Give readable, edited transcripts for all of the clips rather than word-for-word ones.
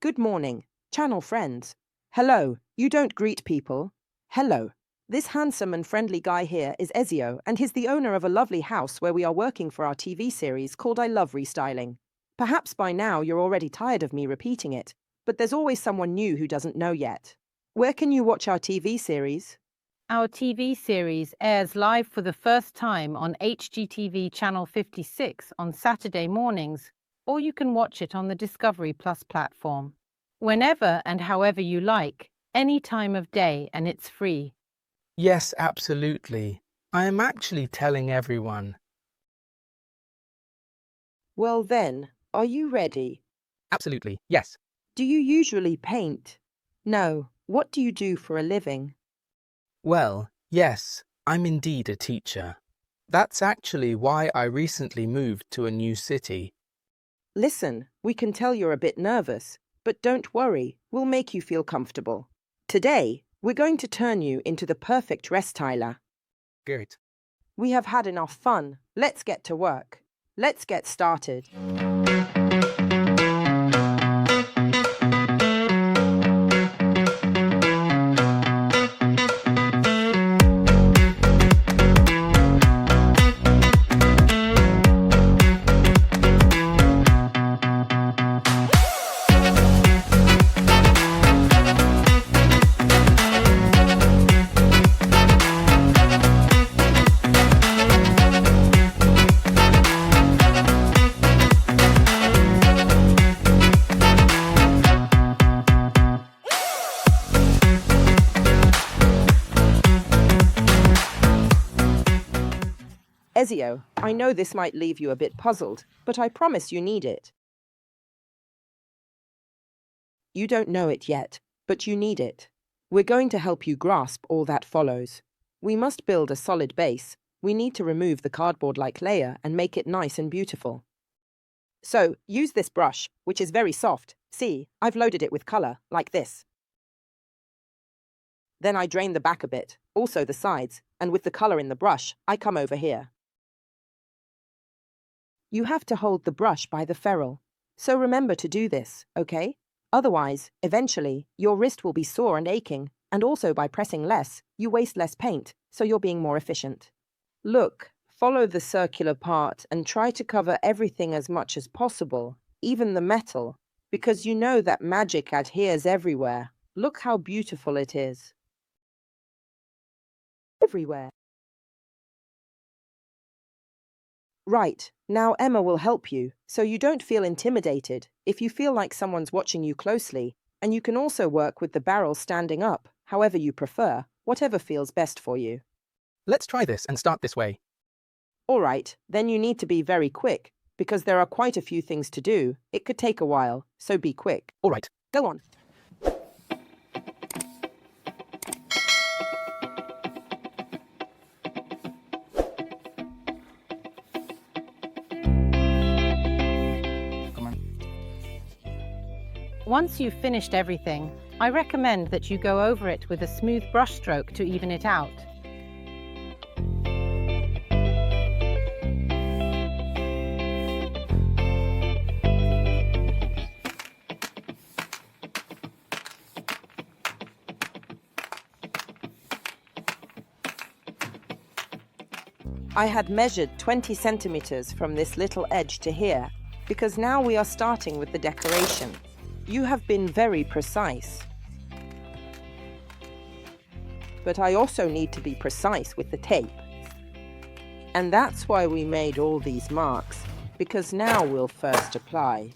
Good morning, channel friends. Hello, you don't greet people. Hello. This handsome and friendly guy here is Ezio, and he's the owner of a lovely house where we are working for our TV series called I Love Restyling. Perhaps by now you're already tired of me repeating it, but there's always someone new who doesn't know yet. Where can you watch our TV series? Our TV series airs live for the first time on HGTV channel 56 on Saturday mornings, or you can watch it on the Discovery Plus platform. Whenever and however you like, any time of day, and it's free. Yes, absolutely. I am actually telling everyone. Well then, are you ready? Absolutely, yes. Do you usually paint? No. What do you do for a living? Well, yes, I'm indeed a teacher. That's actually why I recently moved to a new city. Listen, we can tell you're a bit nervous, but don't worry, we'll make you feel comfortable. Today, we're going to turn you into the perfect restyler. Good. We have had enough fun. Let's get to work. Let's get started. Ezio, I know this might leave you a bit puzzled, but I promise you need it. You don't know it yet, but you need it. We're going to help you grasp all that follows. We must build a solid base. We need to remove the cardboard-like layer and make it nice and beautiful. So, use this brush, which is very soft. See, I've loaded it with color, like this. Then I drain the back a bit, also the sides, and with the color in the brush, I come over here. You have to hold the brush by the ferrule, so remember to do this, okay? Otherwise, eventually, your wrist will be sore and aching, and also by pressing less, you waste less paint, so you're being more efficient. Look, follow the circular part and try to cover everything as much as possible, even the metal, because you know that magic adheres everywhere. Look how beautiful it is. Everywhere. Right, now Emma will help you, so you don't feel intimidated if you feel like someone's watching you closely, and you can also work with the barrel standing up, however you prefer, whatever feels best for you. Let's try this and start this way. All right, then you need to be very quick, because there are quite a few things to do. It could take a while, so be quick. All right. Go on. Once you've finished everything, I recommend that you go over it with a smooth brush stroke to even it out. I had measured 20 centimeters from this little edge to here, because now we are starting with the decoration. You have been very precise. But I also need to be precise with the tape. And that's why we made all these marks, because now we'll first apply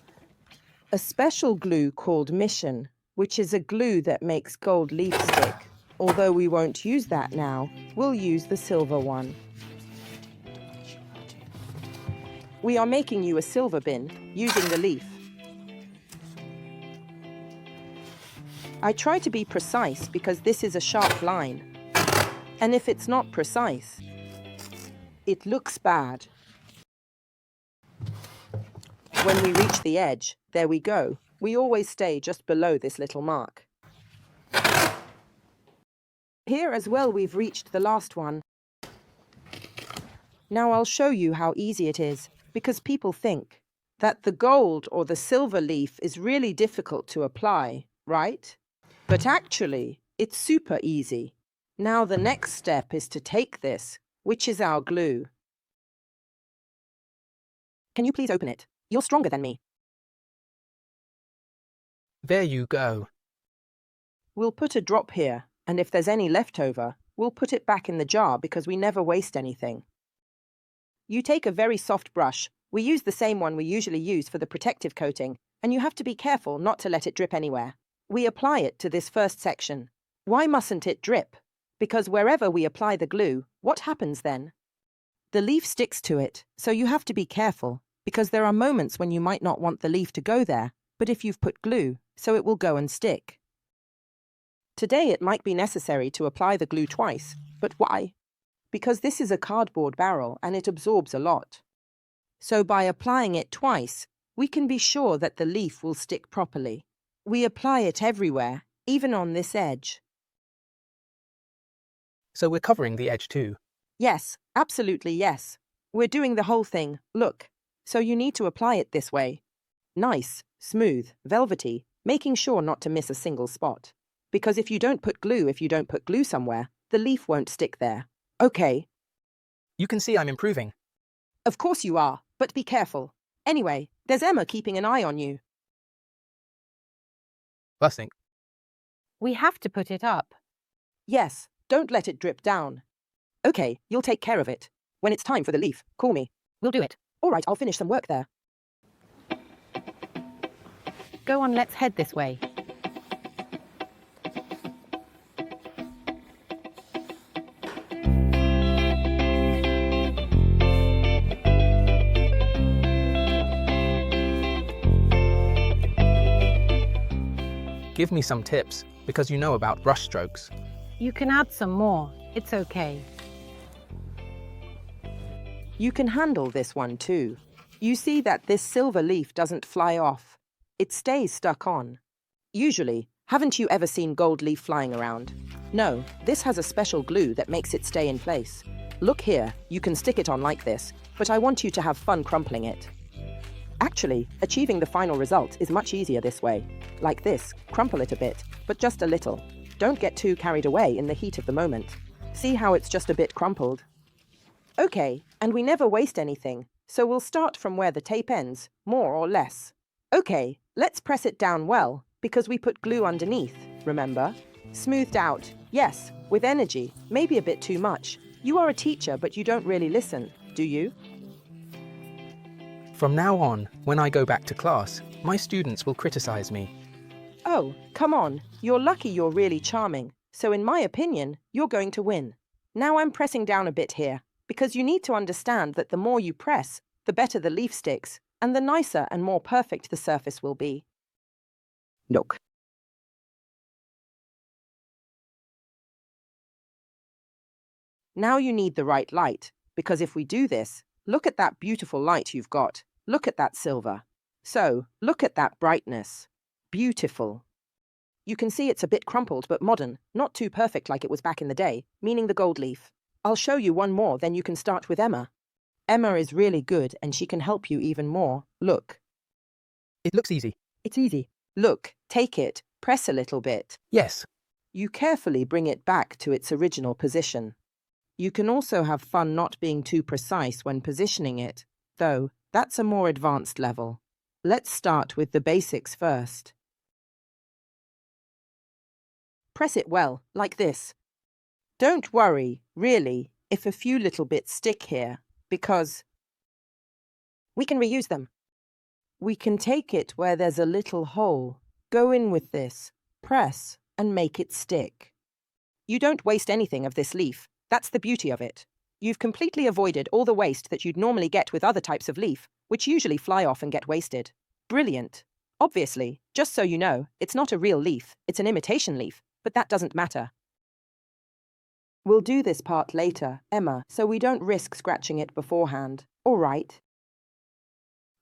a special glue called Mission, which is a glue that makes gold leaf stick. Although we won't use that now, we'll use the silver one. We are making you a silver bin using the leaf. I try to be precise because this is a sharp line. And if it's not precise, it looks bad. When we reach the edge, there we go. We always stay just below this little mark. Here as well we've reached the last one. Now I'll show you how easy it is, because people think that the gold or the silver leaf is really difficult to apply, right? But actually, it's super easy. Now the next step is to take this, which is our glue. Can you please open it? You're stronger than me. There you go. We'll put a drop here, and if there's any left over, we'll put it back in the jar because we never waste anything. You take a very soft brush. We use the same one we usually use for the protective coating, and you have to be careful not to let it drip anywhere. We apply it to this first section. Why mustn't it drip? Because wherever we apply the glue, what happens then? The leaf sticks to it, so you have to be careful, because there are moments when you might not want the leaf to go there, but if you've put glue, so it will go and stick. Today it might be necessary to apply the glue twice, but why? Because this is a cardboard barrel and it absorbs a lot. So by applying it twice, we can be sure that the leaf will stick properly. We apply it everywhere, even on this edge. So we're covering the edge too? Yes, absolutely yes. We're doing the whole thing, look. So you need to apply it this way. Nice, smooth, velvety, making sure not to miss a single spot. Because if you don't put glue somewhere, the leaf won't stick there. Okay. You can see I'm improving. Of course you are, but be careful. Anyway, there's Emma keeping an eye on you. Blessing. We have to put it up. Yes, don't let it drip down. Okay, you'll take care of it. When it's time for the leaf, call me. We'll do it. All right, I'll finish some work there. Go on, let's head this way. Give me some tips, because you know about brush strokes. You can add some more. It's okay. You can handle this one too. You see that this silver leaf doesn't fly off. It stays stuck on. Usually, haven't you ever seen gold leaf flying around? No, this has a special glue that makes it stay in place. Look here, you can stick it on like this, but I want you to have fun crumpling it. Actually, achieving the final result is much easier this way. Like this, crumple it a bit, but just a little. Don't get too carried away in the heat of the moment. See how it's just a bit crumpled? Okay, and we never waste anything, so we'll start from where the tape ends, more or less. Okay, let's press it down well, because we put glue underneath, remember? Smoothed out, yes, with energy, maybe a bit too much. You are a teacher, but you don't really listen, do you? From now on, when I go back to class, my students will criticize me. Oh, come on, you're lucky you're really charming, so in my opinion, you're going to win. Now I'm pressing down a bit here, because you need to understand that the more you press, the better the leaf sticks, and the nicer and more perfect the surface will be. Look. Now you need the right light, because if we do this, look at that beautiful light you've got. Look at that silver. So, look at that brightness. Beautiful. You can see it's a bit crumpled but modern, not too perfect like it was back in the day, meaning the gold leaf. I'll show you one more, then you can start with Emma. Emma is really good and she can help you even more. Look. It looks easy. It's easy. Look, take it, press a little bit. Yes. You carefully bring it back to its original position. You can also have fun not being too precise when positioning it, though that's a more advanced level. Let's start with the basics first. Press it well, like this. Don't worry, really, if a few little bits stick here, because we can reuse them. We can take it where there's a little hole. Go in with this, press, and make it stick. You don't waste anything of this leaf. That's the beauty of it. You've completely avoided all the waste that you'd normally get with other types of leaf, which usually fly off and get wasted. Brilliant. Obviously, just so you know, it's not a real leaf, it's an imitation leaf, but that doesn't matter. We'll do this part later, Emma, so we don't risk scratching it beforehand. All right.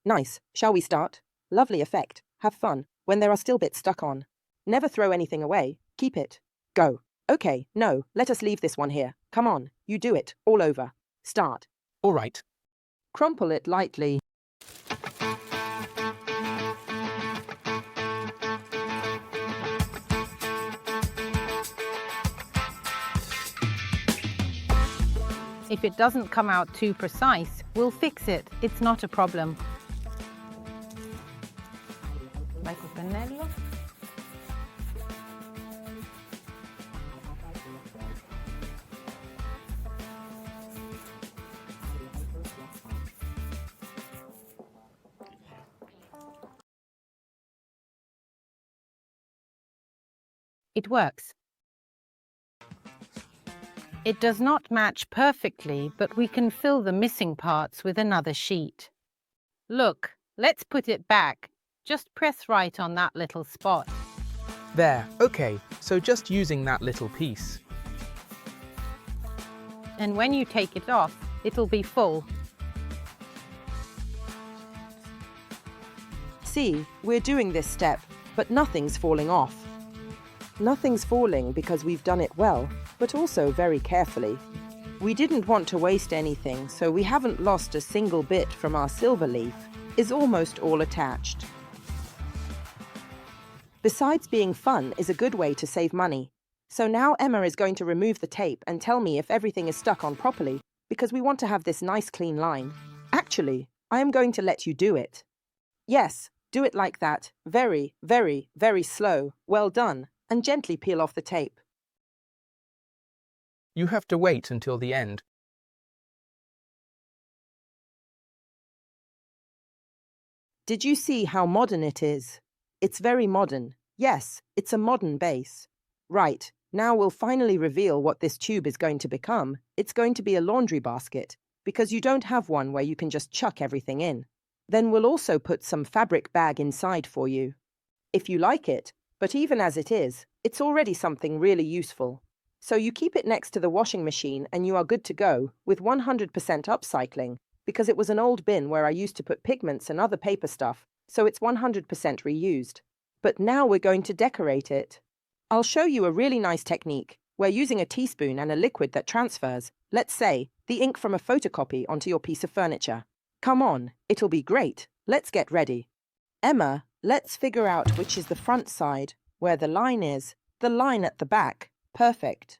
Nice. Shall we start? Lovely effect. Have fun. When there are still bits stuck on. Never throw anything away. Keep it. Go. Okay, no, let us leave this one here. Come on, you do it, all over. Start. All right. Crumple it lightly. If it doesn't come out too precise, we'll fix it. It's not a problem. Vai col pennello. It works. It does not match perfectly, but we can fill the missing parts with another sheet. Look, let's put it back. Just press right on that little spot. There, okay, so just using that little piece. And when you take it off, it'll be full. See, we're doing this step, but nothing's falling off. Nothing's falling because we've done it well, but also very carefully. We didn't want to waste anything, so we haven't lost a single bit from our silver leaf. Is almost all attached. Besides being fun is a good way to save money. So now Emma is going to remove the tape and tell me if everything is stuck on properly, because we want to have this nice clean line. Actually, I am going to let you do it. Yes, do it like that. Very, very, very slow. Well done. And gently peel off the tape. You have to wait until the end. Did you see how modern it is? It's very modern. Yes, it's a modern base. Right, now we'll finally reveal what this tube is going to become. It's going to be a laundry basket, because you don't have one where you can just chuck everything in. Then we'll also put some fabric bag inside for you. If you like it, but even as it is, it's already something really useful. So you keep it next to the washing machine and you are good to go with 100% upcycling, because it was an old bin where I used to put pigments and other paper stuff, so it's 100% reused. But now we're going to decorate it. I'll show you a really nice technique. We're using a teaspoon and a liquid that transfers, let's say, the ink from a photocopy onto your piece of furniture. Come on, it'll be great. Let's get ready. Emma, let's figure out which is the front side, where the line is, the line at the back. Perfect.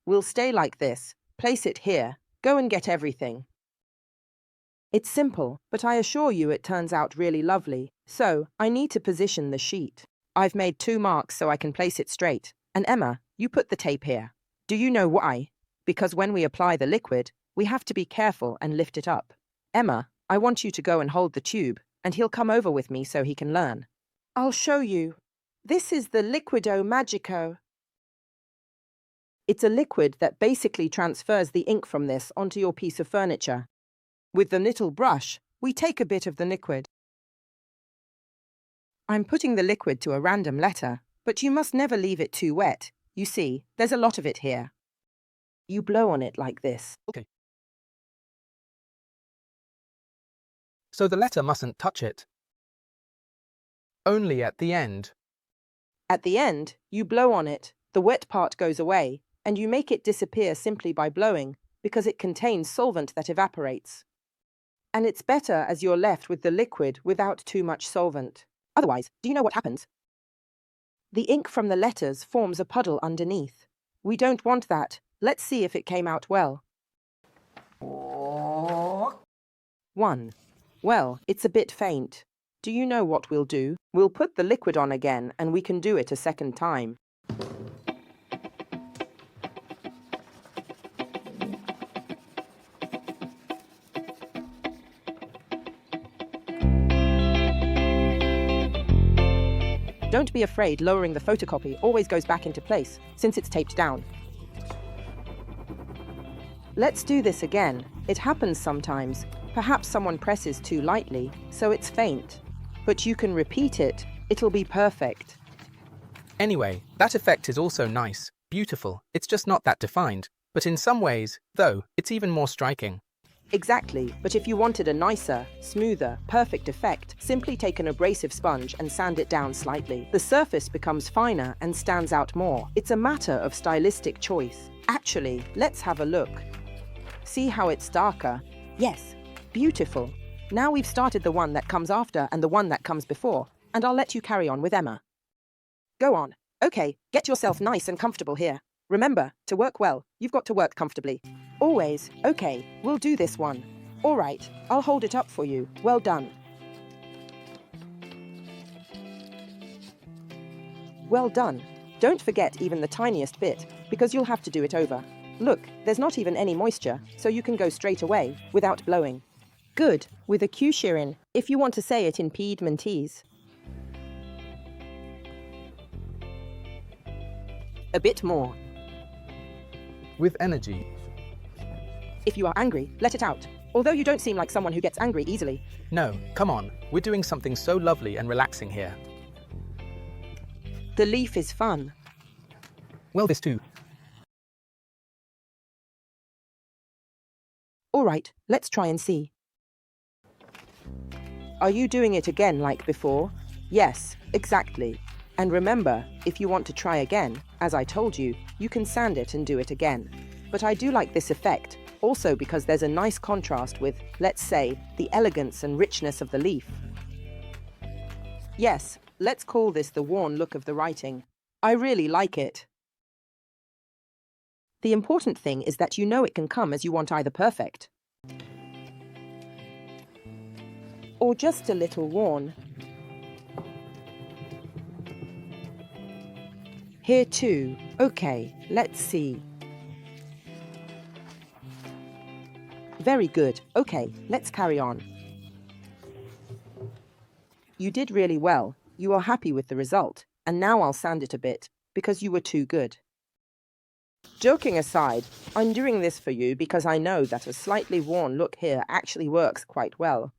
We'll stay like this. Place it here. Go and get everything. It's simple, but I assure you it turns out really lovely. So, I need to position the sheet. I've made 2 marks so I can place it straight. And Emma, you put the tape here. Do you know why? Because when we apply the liquid, we have to be careful and lift it up. Emma, I want you to go and hold the tube, and he'll come over with me so he can learn. I'll show you. This is the Liquido Magico. It's a liquid that basically transfers the ink from this onto your piece of furniture. With the little brush, we take a bit of the liquid. I'm putting the liquid to a random letter, but you must never leave it too wet. You see, there's a lot of it here. You blow on it like this. Okay. So the letter mustn't touch it. Only at the end. At the end, you blow on it, the wet part goes away, and you make it disappear simply by blowing, because it contains solvent that evaporates. And it's better as you're left with the liquid without too much solvent. Otherwise, do you know what happens? The ink from the letters forms a puddle underneath. We don't want that. Let's see if it came out well. 1. Well, it's a bit faint. Do you know what we'll do? We'll put the liquid on again and we can do it a second time. Don't be afraid, lowering the photocopy always goes back into place, since it's taped down. Let's do this again. It happens sometimes. Perhaps someone presses too lightly, so it's faint. But you can repeat it. It'll be perfect. Anyway, that effect is also nice, beautiful. It's just not that defined. But in some ways, though, it's even more striking. Exactly, but if you wanted a nicer, smoother, perfect effect, simply take an abrasive sponge and sand it down slightly. The surface becomes finer and stands out more. It's a matter of stylistic choice. Actually, let's have a look. See how it's darker? Yes, beautiful. Now we've started the one that comes after and the one that comes before, and I'll let you carry on with Emma. Go on. Okay, get yourself nice and comfortable here. Remember, to work well, you've got to work comfortably. Always. Okay, we'll do this one. All right, I'll hold it up for you. Well done. Well done. Don't forget even the tiniest bit, because you'll have to do it over. Look, there's not even any moisture, so you can go straight away, without blowing. Good, with a Q Shirin, if you want to say it in Piedmontese. A bit more. With energy. If you are angry, let it out. Although you don't seem like someone who gets angry easily. No, come on. We're doing something so lovely and relaxing here. The leaf is fun. Well, this too. All right, let's try and see. Are you doing it again like before? Yes, exactly. And remember, if you want to try again, as I told you, you can sand it and do it again. But I do like this effect, also because there's a nice contrast with, let's say, the elegance and richness of the leaf. Yes, let's call this the worn look of the writing. I really like it. The important thing is that you know it can come as you want, either perfect or just a little worn. Here too. Okay, let's see. Very good. Okay, let's carry on. You did really well. You are happy with the result, and now I'll sand it a bit, because you were too good. Joking aside, I'm doing this for you because I know that a slightly worn look here actually works quite well.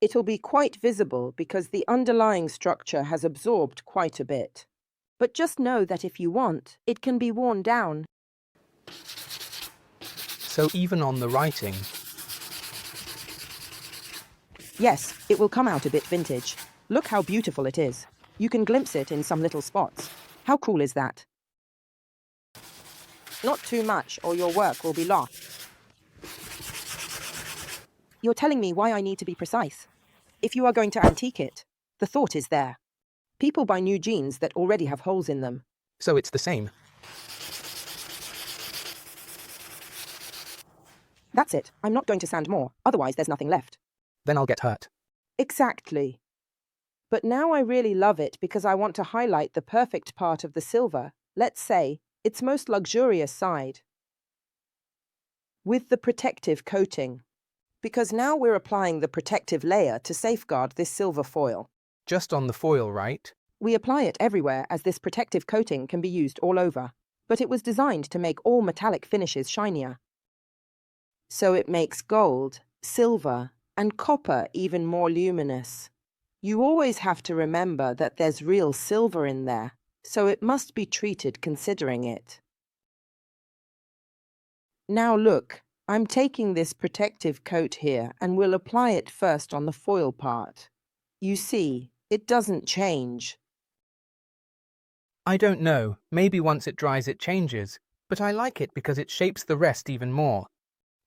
It'll be quite visible because the underlying structure has absorbed quite a bit. But just know that if you want, it can be worn down. So even on the writing. Yes, it will come out a bit vintage. Look how beautiful it is. You can glimpse it in some little spots. How cool is that? Not too much, or your work will be lost. You're telling me why I need to be precise. If you are going to antique it, the thought is there. People buy new jeans that already have holes in them. So it's the same. That's it. I'm not going to sand more, otherwise there's nothing left. Then I'll get hurt. Exactly. But now I really love it because I want to highlight the perfect part of the silver, let's say, its most luxurious side, with the protective coating. Because now we're applying the protective layer to safeguard this silver foil. Just on the foil, right? We apply it everywhere as this protective coating can be used all over, but it was designed to make all metallic finishes shinier. So it makes gold, silver, and copper even more luminous. You always have to remember that there's real silver in there, so it must be treated considering it. Now look, I'm taking this protective coat here and we'll apply it first on the foil part. You see, it doesn't change. I don't know. Maybe once it dries it changes. But I like it because it shapes the rest even more.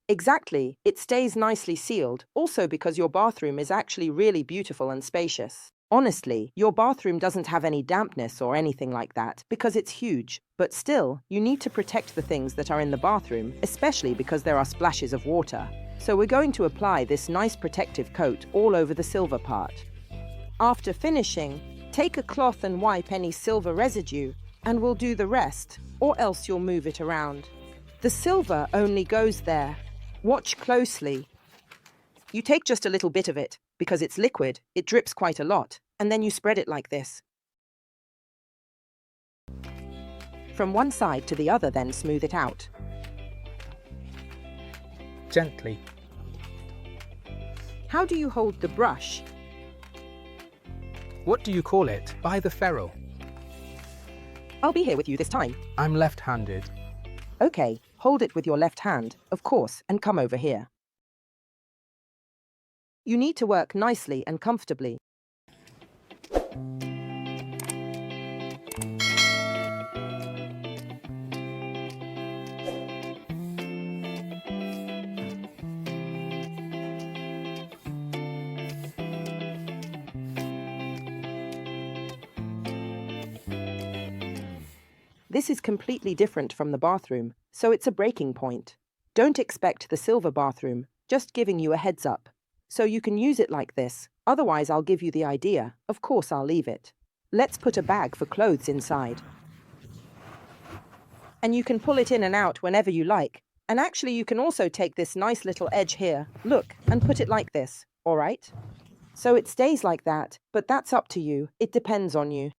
Exactly. It stays nicely sealed, also because your bathroom is actually really beautiful and spacious. Honestly, your bathroom doesn't have any dampness or anything like that because it's huge. But still, you need to protect the things that are in the bathroom, especially because there are splashes of water. So we're going to apply this nice protective coat all over the silver part. After finishing, take a cloth and wipe any silver residue, and we'll do the rest, or else you'll move it around. The silver only goes there. Watch closely. You take just a little bit of it. Because it's liquid, it drips quite a lot, and then you spread it like this. From one side to the other, then smooth it out. Gently. How do you hold the brush? What do you call it? By the ferrule. I'll be here with you this time. I'm left-handed. Okay, hold it with your left hand, of course, and come over here. You need to work nicely and comfortably. This is completely different from the bathroom, so it's a breaking point. Don't expect the silver bathroom, just giving you a heads up. So you can use it like this, otherwise I'll give you the idea. Of course I'll leave it. Let's put a bag for clothes inside. And you can pull it in and out whenever you like. And actually you can also take this nice little edge here, look, and put it like this, all right? So it stays like that, but that's up to you. It depends on you.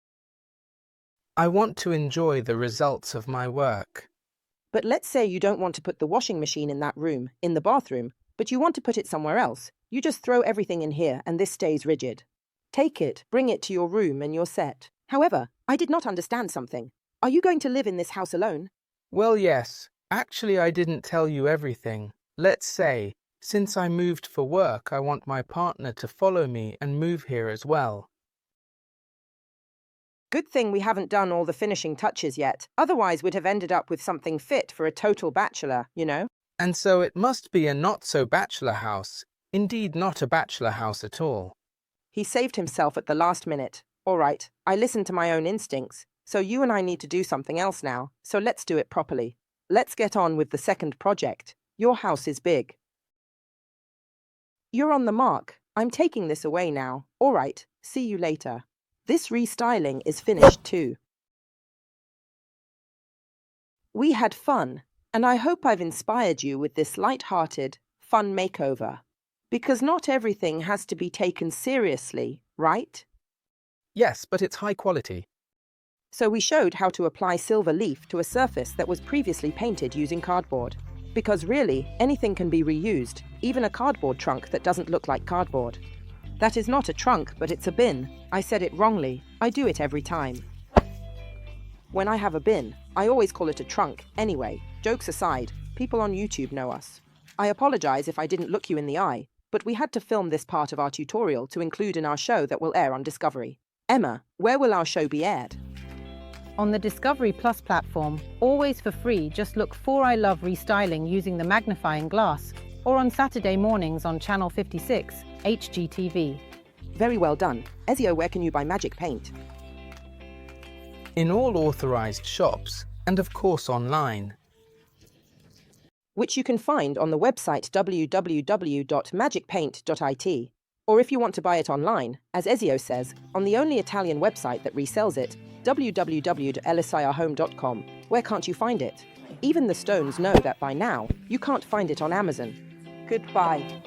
I want to enjoy the results of my work. But let's say you don't want to put the washing machine in that room, in the bathroom, but you want to put it somewhere else. You just throw everything in here and this stays rigid. Take it, bring it to your room and you're set. However, I did not understand something. Are you going to live in this house alone? Well, yes. Actually, I didn't tell you everything. Let's say, since I moved for work, I want my partner to follow me and move here as well. Good thing we haven't done all the finishing touches yet. Otherwise, we'd have ended up with something fit for a total bachelor, you know? And so it must be a not-so-bachelor house. Indeed, not a bachelor house at all. He saved himself at the last minute. All right, I listened to my own instincts. So you and I need to do something else now. So let's do it properly. Let's get on with the second project. Your house is big. You're on the mark. I'm taking this away now. All right, see you later. This restyling is finished too. We had fun, and I hope I've inspired you with this light-hearted, fun makeover. Because not everything has to be taken seriously, right? Yes, but it's high quality. So we showed how to apply silver leaf to a surface that was previously painted using cardboard. Because really, anything can be reused, even a cardboard trunk that doesn't look like cardboard. That is not a trunk, but it's a bin. I said it wrongly. I do it every time. When I have a bin, I always call it a trunk. Anyway, jokes aside, people on YouTube know us. I apologize if I didn't look you in the eye, but we had to film this part of our tutorial to include in our show that will air on Discovery. Emma, where will our show be aired? On the Discovery Plus platform, always for free, just look for I Love Restyling using the magnifying glass, or on Saturday mornings on Channel 56, HGTV. Very well done. Ezio, where can you buy Magic Paint? In all authorized shops, and of course online. Which you can find on the website www.magicpaint.it. Or if you want to buy it online, as Ezio says, on the only Italian website that resells it, www.elisahome.com. Where can't you find it? Even the Stones know that by now, you can't find it on Amazon. Goodbye.